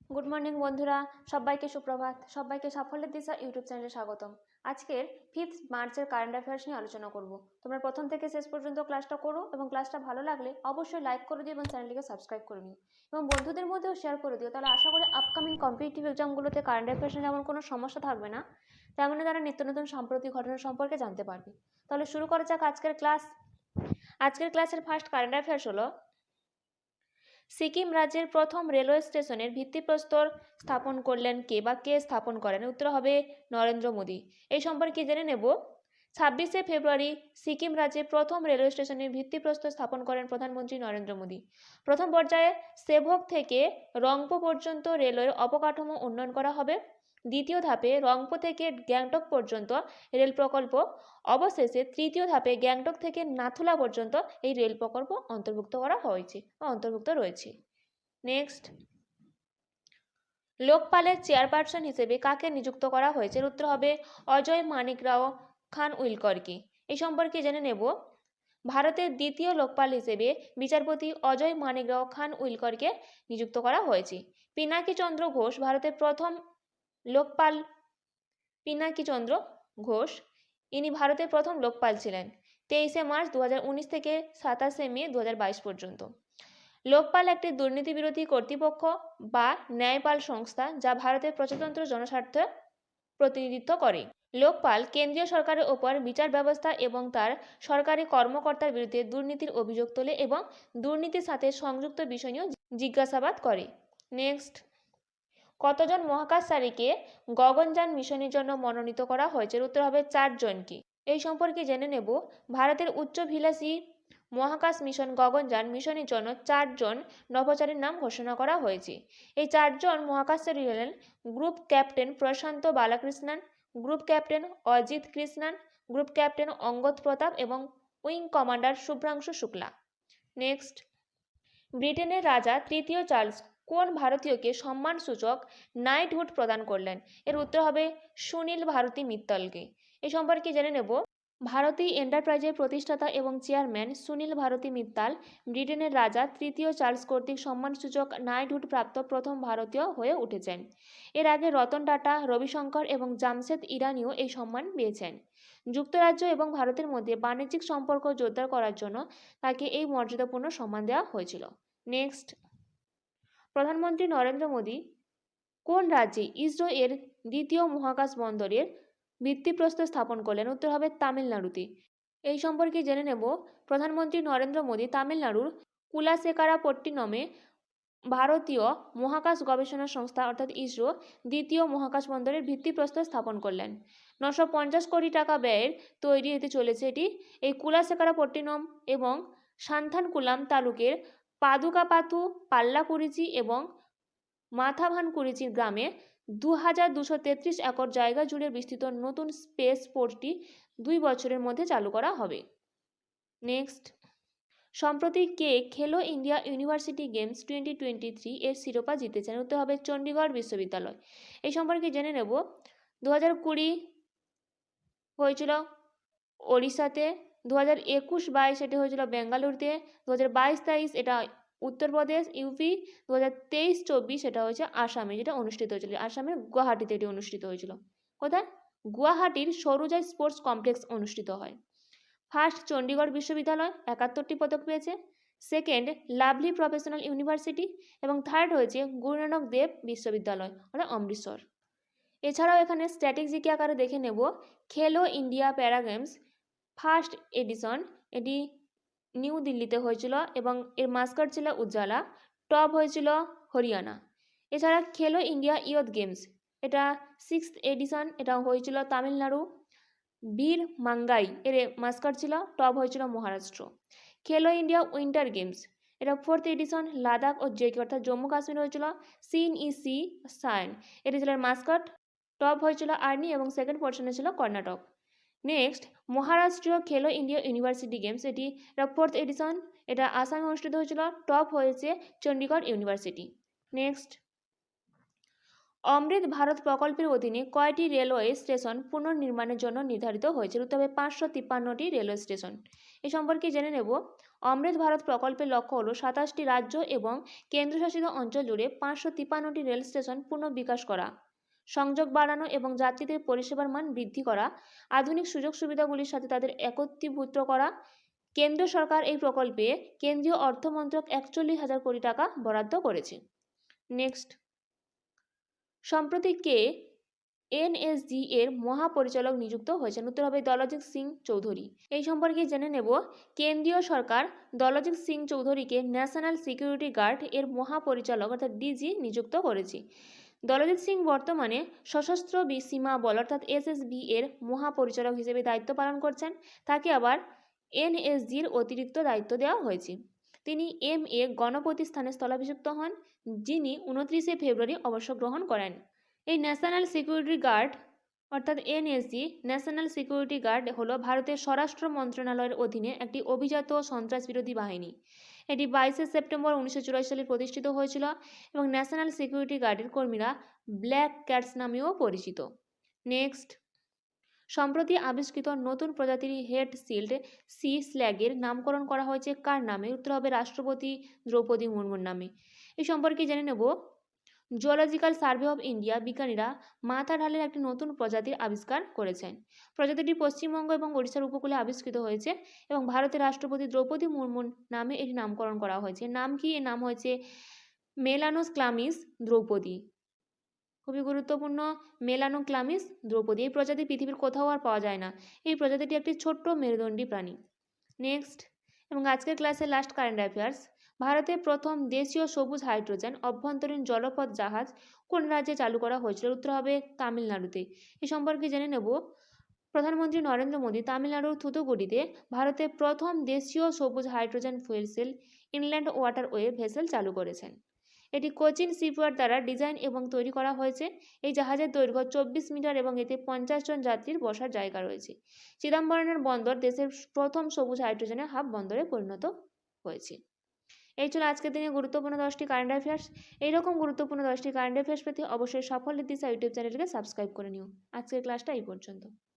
Good morning বন্ধুরা, সবাইকে সুপ্রভাত। সবাইকে সাফল্যের দিশা ইউটিউব চ্যানেলে স্বাগতম। আজকের 5 মার্চের কারেন্ট অ্যাফেয়ার্স নিয়ে আলোচনা করব। তোমরা প্রথম থেকে শেষ পর্যন্ত ক্লাসটা করো এবং ক্লাসটা ভালো লাগলে অবশ্যই লাইক করে দিও এবং চ্যানেলটিকে সাবস্ক্রাইব করে নিও এবং বন্ধুদের মধ্যেও শেয়ার করে দিও। তাহলে আশা করি আপকামিং কম্পিটিটিভ এক্সামগুলোতে কারেন্ট অ্যাফেয়ার্সে যেমন কোনো সমস্যা থাকবে না, তেমনি তারা নিত্য নতুন সাম্প্রতিক ঘটনা সম্পর্কে জানতে পারবে। তাহলে শুরু করা যাক আজকের ক্লাস। আজকের ক্লাসের ফার্স্ট কারেন্ট অ্যাফেয়ার্স হলো সিকিম রাজ্যের প্রথম রেলওয়ে স্টেশনের ভিত্তিপ্রস্তর স্থাপন করলেন কে বা কে স্থাপন করেন? উত্তর হবে নরেন্দ্র মোদী। এই সম্পর্কে জেনে নেব। 26শে ফেব্রুয়ারি সিকিম রাজ্যে প্রথম রেলওয়ে স্টেশনের ভিত্তিপ্রস্তর স্থাপন করেন প্রধানমন্ত্রী নরেন্দ্র মোদী। প্রথম পর্যায়ে সেভক থেকে রংপো পর্যন্ত রেলওয়ের অবকাঠামো উন্নয়ন করা হবে। দ্বিতীয় ধাপে রংপো থেকে গ্যাংটক পর্যন্ত রেল প্রকল্প। অবশেষে তৃতীয় ধাপে গ্যাংটক থেকে নাথুলা পর্যন্ত এই রেল প্রকল্প অন্তর্ভুক্ত করা হয়েছে বা অন্তর্ভুক্ত রয়েছে। নেক্সট, লোকপালের চেয়ারপারসন হিসেবে কাকে নিযুক্ত করা হয়েছে? উত্তর হবে অজয় মানিকরাও খানউইলকরকে। এই সম্পর্কে জেনে নেব। ভারতের দ্বিতীয় লোকপাল হিসেবে বিচারপতি অজয় মানিকরাও খানউইলকরকে নিযুক্ত করা হয়েছে। পিনাকি চন্দ্র ঘোষ ভারতের প্রথম লোকপাল। পিনাকি চন্দ্র ঘোষ ইনি ভারতের প্রথম লোকপাল ছিলেন 23শে মার্চ 2019 থেকে 27শে মে 2022 পর্যন্ত। লোকপাল একটি দুর্নীতি বিরোধী কর্তৃপক্ষ বা ন্যায়পাল সংস্থা যা ভারতের প্রজাতন্ত্র জনস্বার্থে প্রতিনিধিত্ব করে। লোকপাল কেন্দ্রীয় সরকারের ওপর বিচার ব্যবস্থা এবং তার সরকারি কর্মকর্তার বিরুদ্ধে দুর্নীতির অভিযোগ তোলে এবং দুর্নীতির সাথে সংযুক্ত বিষয় নিয়েও জিজ্ঞাসাবাদ করে। নেক্সট, কতজন মহাকাশচারীকে গগনযান মিশনের জন্য মনোনীত করা হয়েছে? উত্তর হবে 4 জনকে। এই সম্পর্কে জেনে নেব। ভারতের উচ্চাভিলাষী মহাকাশ মিশন গগনযান মিশনের জন্য 4 জন নভোচারীর নাম ঘোষণা করা হয়েছে। এই 4 জন মহাকাশচারী হলেন group captain Prashant Balakrishnan, group captain Ajit Krishnan, group captain Angad Pratap এবং wing commander Shubhanshu Shukla. Next, ব্রিটেনের রাজা তৃতীয় চার্লস কোন ভারতীয়কে সম্মানসূচক নাইটহুড প্রদান করলেন? এর উত্তর হবে সুনীল ভারতী মিত্তলকে। এই সম্পর্কে জেনে নেব। ভারতী এন্টারপ্রাইজের প্রতিষ্ঠাতা এবং চেয়ারম্যান সুনীল ভারতী মিত্তাল ব্রিটেনের রাজা তৃতীয় চার্লস কর্তৃক সম্মানসূচক নাইটহুড প্রাপ্ত প্রথম ভারতীয় হয়ে উঠেছেন। এর আগে রতন টাটা, রবিশঙ্কর এবং জামশেদ ইরানিও এই সম্মান পেয়েছেন। যুক্তরাজ্য এবং ভারতের মধ্যে বাণিজ্যিক সম্পর্ক জোরদার করার জন্য তাকে এই মর্যাদাপূর্ণ সম্মান দেওয়া হয়েছিল। নেক্সট, প্রধানমন্ত্রী নরেন্দ্র মোদী কোন রাজ্যে ইসরো এর দ্বিতীয় মহাকাশ বন্দরের ভিত্তিপ্রস্তর স্থাপন করলেন? উত্তর হবে তামিলনাড়ুতে। এই সম্পর্কে জেনে নেব। প্রধানমন্ত্রী নরেন্দ্র মোদী তামিলনাড়ুর কুলাশেকারাপট্টিনমে ভারতীয় মহাকাশ গবেষণা সংস্থা অর্থাৎ ইসরো দ্বিতীয় মহাকাশ বন্দরের ভিত্তিপ্রস্তর স্থাপন করলেন। 950 কোটি টাকা ব্যয়ের তৈরি হতে চলেছে এটি। এই কুলাশেকারাপট্টিনম এবং সান্থানকুলাম তালুকের পাদুকাপাথু, পাল্লাকুরিচি এবং মাথাভানকুরিচি গ্রামে 2233 একর জায়গা জুড়ে বিস্তৃত নতুন স্পেস পোর্টটি 2 বছরের মধ্যে চালু করা হবে। নেক্সট, সম্প্রতি কে খেলো ইন্ডিয়া ইউনিভার্সিটি গেমস 2023 এর শিরোপা জিতেছেন? উত্তর হবে চণ্ডীগড় বিশ্ববিদ্যালয়। এই সম্পর্কে জেনে নেব। 2020 হয়েছিল ওড়িশাতে, 2021-22 এটি হয়েছিল বেঙ্গালুরুতে, 2022-23 এটা উত্তরপ্রদেশ ইউপি, 2023-24 এটা হয়েছে আসামে, যেটা অনুষ্ঠিত হয়েছিল আসামের গুয়াহাটিতে। এটি অনুষ্ঠিত হয়েছিল কোথায়? গুয়াহাটির সরুজাই স্পোর্টস কমপ্লেক্স অনুষ্ঠিত হয়। ফার্স্ট চণ্ডীগড় বিশ্ববিদ্যালয় 71টি পদক পেয়েছে। সেকেন্ড লাভলি প্রফেশনাল ইউনিভার্সিটি এবং থার্ড হয়েছে গুরু নানক দেব বিশ্ববিদ্যালয় অর্থাৎ অমৃতসর। এছাড়াও এখানে স্ট্র্যাটেজিক আকারে দেখে নেব। খেলো ইন্ডিয়া প্যারা গেমস ফার্স্ট এডিশন এটি নিউ দিল্লিতে হয়েছিল এবং এর মাস্কট ছিল উজ্জ্বলা। টপ হয়েছিল হরিয়ানা। এছাড়া খেলো ইন্ডিয়া ইয়ুথ গেমস এটা 6th এডিশন, এটা হয়েছিল তামিলনাড়ু। বীর মাঙ্গাই এর মাস্কট ছিল। টপ হয়েছিল মহারাষ্ট্র। খেলো ইন্ডিয়া উইন্টার গেমস এটা 4th এডিশন, লাদাখ ও জেকে অর্থাৎ জম্মু কাশ্মীর হয়েছিল। সিএনইসি সায়ন এটি ছিল মাস্কট। টপ হয়েছিল আর্নি এবং সেকেন্ড পজিশনে ছিল কর্ণাটক। নেক্সট, মহারাষ্ট্রীয় খেলো ইন্ডিয়া ইউনিভার্সিটি গেমস এটি 4th এডিশন, এটা আসামে অনুষ্ঠিত হয়েছিল। টপ হয়েছে চণ্ডীগড় ইউনিভার্সিটি। নেক্সট, অমৃত ভারত প্রকল্পের অধীনে কয়টি রেলওয়ে স্টেশন পুনর্নির্মাণের জন্য নির্ধারিত হয়েছে? উত্তর হবে 553টি রেলওয়ে স্টেশন। এই সম্পর্কে জেনে নেব। অমৃত ভারত প্রকল্পের লক্ষ্য হল 27টি রাজ্য এবং কেন্দ্রশাসিত অঞ্চল জুড়ে 553টি রেল স্টেশন পুনর্বিকাশ করা, সংযোগ বাড়ানো এবং যাত্রীদের পরিষেবার মান বৃদ্ধি করা, আধুনিক সুযোগ সুবিধাগুলির সাথে তাদের একত্রীভূত করা। কেন্দ্র সরকার এই প্রকল্পে কেন্দ্রীয় অর্থমন্ত্রক 41,000 কোটি টাকা বরাদ্দ করেছে। নেক্সট, সম্প্রতি কে এনএসজি এর মহাপরিচালক নিযুক্ত হয়েছেন? উত্তর হবে দলজিৎ সিং চৌধুরী। এই সম্পর্কে জেনে নেব, কেন্দ্রীয় সরকার দলজিৎ সিং চৌধুরীকে ন্যাশনাল সিকিউরিটি গার্ড এর মহাপরিচালক অর্থাৎ ডিজি নিযুক্ত করেছে। দলজিৎ সিং বর্তমানে সশস্ত্র সীমা বল অর্থাৎ এসএসবি এর মহাপরিচালক হিসেবে দায়িত্ব পালন করছেন। তাকে আবার এনএসজির অতিরিক্ত দায়িত্ব দেওয়া হয়েছে। তিনি এম.এ. গণপতি স্থানে স্থলাভিষিক্ত হন, যিনি 29শে ফেব্রুয়ারি অবসর গ্রহণ করেন। এই ন্যাশনাল সিকিউরিটি গার্ড অর্থাৎ এনএসজি ন্যাশনাল সিকিউরিটি গার্ড হলো ভারতের স্বরাষ্ট্র মন্ত্রণালয়ের অধীনে একটি অভিজাত সন্ত্রাস বিরোধী বাহিনী। এটি 22শে সেপ্টেম্বর 1984 সালে প্রতিষ্ঠিত হয়েছিল এবং ন্যাশনাল সিকিউরিটি গার্ডের কর্মীরা ব্ল্যাক ক্যাটস নামেও পরিচিত। নেক্সট, সম্প্রতি আবিষ্কৃত নতুন প্রজাতির হেড শিল্ড সি স্ল্যাগের নামকরণ করা হয়েছে কার নামে? উত্তর হবে রাষ্ট্রপতি দ্রৌপদী মুর্মুর নামে। এই সম্পর্কে জেনে নেব, জুওলজিক্যাল সার্ভে অফ ইন্ডিয়া বিজ্ঞানীরা মাথা ঢালের একটি নতুন প্রজাতির আবিষ্কার করেছেন। প্রজাতিটি পশ্চিমবঙ্গ এবং ওড়িশার উপকূলে আবিষ্কৃত হয়েছে এবং ভারতের রাষ্ট্রপতি দ্রৌপদী মুর্মুর নামে এটি নামকরণ করা হয়েছে। নাম কি? এর নাম হয়েছে মেলানোক্লামিস দ্রৌপদী। খুবই গুরুত্বপূর্ণ, মেলানোক্লামিস দ্রৌপদী। এই প্রজাতি পৃথিবীর কোথাও আর পাওয়া যায় না। এই প্রজাতিটি একটি ছোট্ট মেরুদণ্ডী প্রাণী। নেক্সট, এবং আজকের ক্লাসের লাস্ট কারেন্ট অ্যাফেয়ার্স, ভারতের প্রথম দেশীয় সবুজ হাইড্রোজেন অভ্যন্তরীণ জলপথ জাহাজ কোন রাজ্যে চালু করা হয়েছিল? উত্তর হবে তামিলনাড়ুতে। এ সম্পর্কে জেনে নেব, প্রধানমন্ত্রী নরেন্দ্র মোদী তামিলনাড়ুর থুথুকুডিতে ভারতের প্রথম দেশীয় সবুজ hydrogen fuel cell inland waterway vessel চালু করেছেন। এটি কোচিন শিপইয়ার্ড দ্বারা ডিজাইন এবং তৈরি করা হয়েছে। এই জাহাজের দৈর্ঘ্য 24 মিটার এবং এতে 50 জন যাত্রীর বসার জায়গা রয়েছে। চিদম্বরমের বন্দর দেশের প্রথম সবুজ হাইড্রোজেনের হাব বন্দরে পরিণত হয়েছে। এই ছিল আজকের দিনে গুরুত্বপূর্ণ 10টি কারেন্ট অ্যাফেয়ার্স। এইরকম গুরুত্বপূর্ণ 10টি কারেন্ট অ্যাফেয়ার্স পেতে অবশ্যই সাফল্যের দিশা ইউটিউব চ্যানেলটিকে সাবস্ক্রাইব করে নিও। আজকের ক্লাসটা এই পর্যন্ত।